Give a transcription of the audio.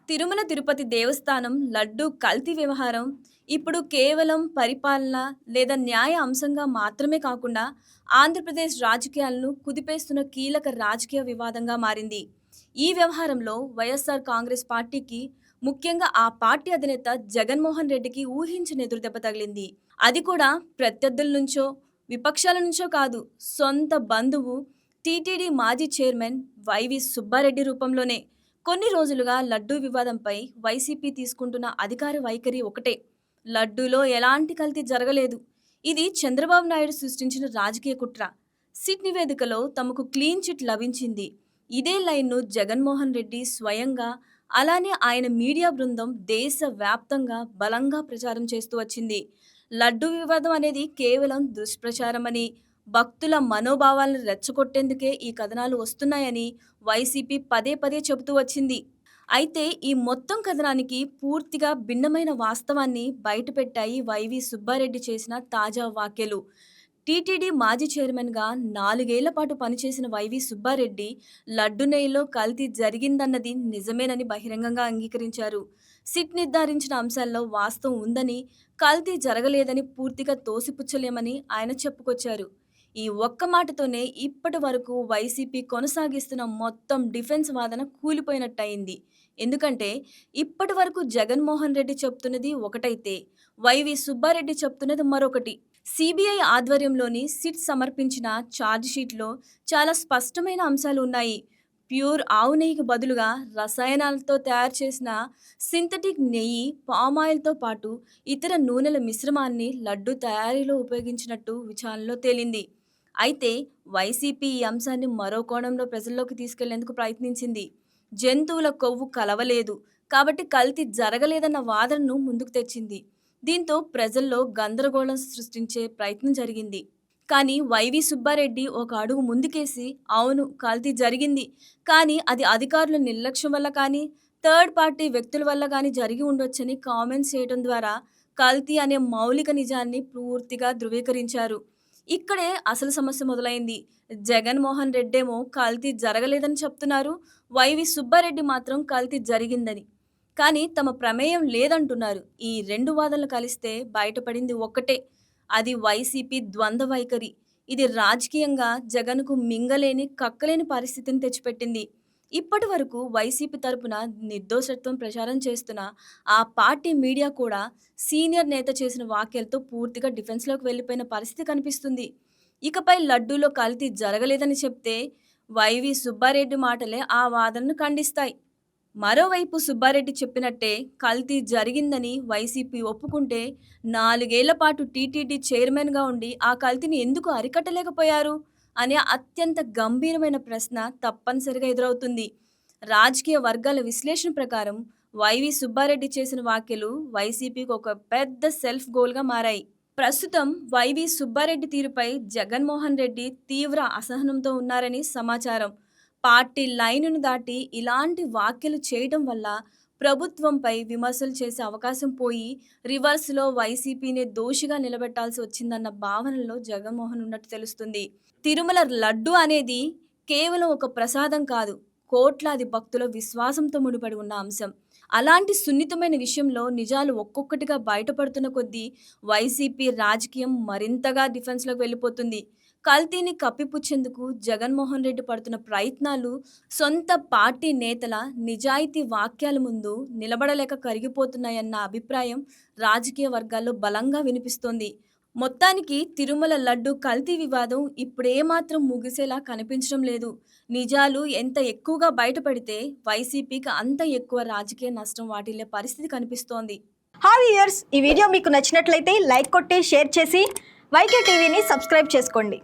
తిరుమల తిరుపతి దేవస్థానం లడ్డూ కల్తీ వ్యవహారం ఇప్పుడు కేవలం పరిపాలన లేదా న్యాయ అంశంగా మాత్రమే కాకుండా ఆంధ్రప్రదేశ్ రాజకీయాలను కుదిపేస్తున్న కీలక రాజకీయ వివాదంగా మారింది. ఈ వ్యవహారంలో వైఎస్ఆర్ కాంగ్రెస్ పార్టీకి, ముఖ్యంగా ఆ పార్టీ అధినేత జగన్మోహన్ రెడ్డికి ఊహించని ఎదురుదెబ్బ తగిలింది. అది కూడా ప్రత్యర్థుల నుంచో, విపక్షాల నుంచో కాదు, సొంత బంధువు టీటీడీ మాజీ చైర్మన్ వైవి సుబ్బారెడ్డి రూపంలోనే. కొన్ని రోజులుగా లడ్డూ వివాదంపై వైసీపీ తీసుకుంటున్న అధికార వైఖరి ఒకటే: లడ్డూలో ఎలాంటి కల్తీ జరగలేదు, ఇది చంద్రబాబు నాయుడు సృష్టించిన రాజకీయ కుట్ర. సిట్ నివేదికలో తమకు క్లీన్ చిట్ లభించింది. ఇదే లైన్ను జగన్మోహన్ రెడ్డి స్వయంగా, అలానే ఆయన మీడియా బృందం దేశవ్యాప్తంగా బలంగా ప్రచారం చేస్తూ వచ్చింది. లడ్డూ వివాదం అనేది కేవలం దుష్ప్రచారమని, భక్తుల మనోభావాలను రెచ్చగొట్టేందుకే ఈ కథనాలు వస్తున్నాయని వైసీపీ పదే పదే చెబుతూ వచ్చింది. అయితే ఈ మొత్తం కథనానికి పూర్తిగా భిన్నమైన వాస్తవాన్ని బయటపెట్టాయి వైవి సుబ్బారెడ్డి చేసిన తాజా వ్యాఖ్యలు. టీటీడీ మాజీ చైర్మన్గా 4 ఏళ్ల పాటు పనిచేసిన వైవి సుబ్బారెడ్డి లడ్డు నెయ్యిలో కల్తీ జరిగిందన్నది నిజమేనని బహిరంగంగా అంగీకరించారు. సిట్ నిర్ధారించిన అంశాల్లో వాస్తవం ఉందని, కల్తీ జరగలేదని పూర్తిగా తోసిపుచ్చలేమని ఆయన చెప్పుకొచ్చారు. ఈ ఒక్క మాటతోనే ఇప్పటి వరకు వైసీపీ కొనసాగిస్తున్న మొత్తం డిఫెన్స్ వాదన కూలిపోయినట్టయింది. ఎందుకంటే ఇప్పటి వరకు జగన్మోహన్ రెడ్డి చెప్తున్నది ఒకటైతే, వైవి సుబ్బారెడ్డి చెప్తున్నది మరొకటి. సిబిఐ ఆధ్వర్యంలోని సిట్ సమర్పించిన ఛార్జిషీట్లో చాలా స్పష్టమైన అంశాలు ఉన్నాయి. ప్యూర్ ఆవు నెయ్యికి బదులుగా రసాయనాలతో తయారు చేసిన సింథటిక్ నెయ్యి, పామాయిల్తో పాటు ఇతర నూనెల మిశ్రమాన్ని లడ్డు తయారీలో ఉపయోగించినట్టు విచారణలో తేలింది. అయితే వైసీపీ ఈ అంశాన్ని మరో కోణంలో ప్రజల్లోకి తీసుకెళ్లేందుకు ప్రయత్నించింది. జంతువుల కొవ్వు కలవలేదు కాబట్టి కల్తీ జరగలేదన్న వాదనను ముందుకు తెచ్చింది. దీంతో ప్రజల్లో గందరగోళం సృష్టించే ప్రయత్నం జరిగింది. కానీ వైవి సుబ్బారెడ్డి ఒక అడుగు ముందుకేసి, అవును కల్తీ జరిగింది, కానీ అది అధికారుల నిర్లక్ష్యం వల్ల కానీ, థర్డ్ పార్టీ వ్యక్తుల వల్ల కానీ జరిగి ఉండొచ్చని కామెంట్స్ చేయడం ద్వారా కల్తీ అనే మౌలిక నిజాన్ని పూర్తిగా ధృవీకరించారు. ఇక్కడే అసలు సమస్య మొదలైంది. జగన్మోహన్ రెడ్డేమో కల్తీ జరగలేదని చెప్తున్నారు, వైవి సుబ్బారెడ్డి మాత్రం కల్తీ జరిగిందని, కానీ తమ ప్రమేయం లేదంటున్నారు. ఈ రెండు వాదనలు కలిస్తే బయటపడింది ఒక్కటే: అది వైసీపీ ద్వంద్వ వైఖరి. ఇది రాజకీయంగా జగన్కు మింగలేని, కక్కలేని పరిస్థితిని తెచ్చిపెట్టింది. ఇప్పటి వరకు వైసీపీ తరపున నిర్దోషత్వం ప్రచారం చేస్తున్న ఆ పార్టీ మీడియా కూడా సీనియర్ నేత చేసిన వ్యాఖ్యలతో పూర్తిగా డిఫెన్స్లోకి వెళ్లిపోయిన పరిస్థితి కనిపిస్తుంది. ఇకపై లడ్డూలో కల్తీ జరగలేదని చెప్తే వైవి సుబ్బారెడ్డి మాటలే ఆ వాదనను ఖండిస్తాయి. మరోవైపు సుబ్బారెడ్డి చెప్పినట్టే కల్తీ జరిగిందని వైసీపీ ఒప్పుకుంటే, 4 ఏళ్ల పాటు టీటీడీ చైర్మన్గా ఉండి ఆ కల్తీని ఎందుకు అరికట్టలేకపోయారు అనే అత్యంత గంభీరమైన ప్రశ్న తప్పనిసరిగా ఎదురవుతుంది. రాజకీయ వర్గాల విశ్లేషణ ప్రకారం వైవి సుబ్బారెడ్డి చేసిన వ్యాఖ్యలు వైసీపీకి ఒక పెద్ద సెల్ఫ్ గోల్గా మారాయి. ప్రస్తుతం వైవి సుబ్బారెడ్డి తీరుపై జగన్మోహన్ రెడ్డి తీవ్ర అసహనంతో ఉన్నారని సమాచారం. పార్టీ లైనును దాటి ఇలాంటి వ్యాఖ్యలు చేయడం వల్ల ప్రభుత్వంపై విమర్శలు చేసే అవకాశం పోయి, రివర్స్లో వైసీపీనే దోషిగా నిలబెట్టాల్సి వచ్చిందన్న భావనలో జగన్మోహన్ ఉన్నట్టు తెలుస్తుంది. తిరుమల లడ్డు అనేది కేవలం ఒక ప్రసాదం కాదు, కోట్లాది భక్తుల విశ్వాసంతో ముడిపడి ఉన్న అంశం. అలాంటి సున్నితమైన విషయంలో నిజాలు ఒక్కొక్కటిగా బయటపడుతున్న కొద్దీ వైసీపీ రాజకీయం మరింతగా డిఫెన్స్లోకి వెళ్ళిపోతుంది. కల్తీని కప్పిపుచ్చేందుకు జగన్మోహన్ రెడ్డి పడుతున్న ప్రయత్నాలు సొంత పార్టీ నేతల నిజాయితీ వాక్యాల ముందు నిలబడలేక కరిగిపోతున్నాయన్న అభిప్రాయం రాజకీయ వర్గాల్లో బలంగా వినిపిస్తోంది. మొత్తానికి తిరుమల లడ్డు కల్తీ వివాదం ఇప్పుడేమాత్రం ముగిసేలా కనిపించడం లేదు. నిజాలు ఎంత ఎక్కువగా బయటపడితే వైసీపీకి అంత ఎక్కువ రాజకీయ నష్టం వాటిల్లే పరిస్థితి కనిపిస్తోంది. హాయ్ వ్యూయర్స్, ఈ వీడియో మీకు నచ్చినట్లయితే లైక్ కొట్టి షేర్ చేసి వైకే టీవీని సబ్స్క్రైబ్ చేసుకోండి.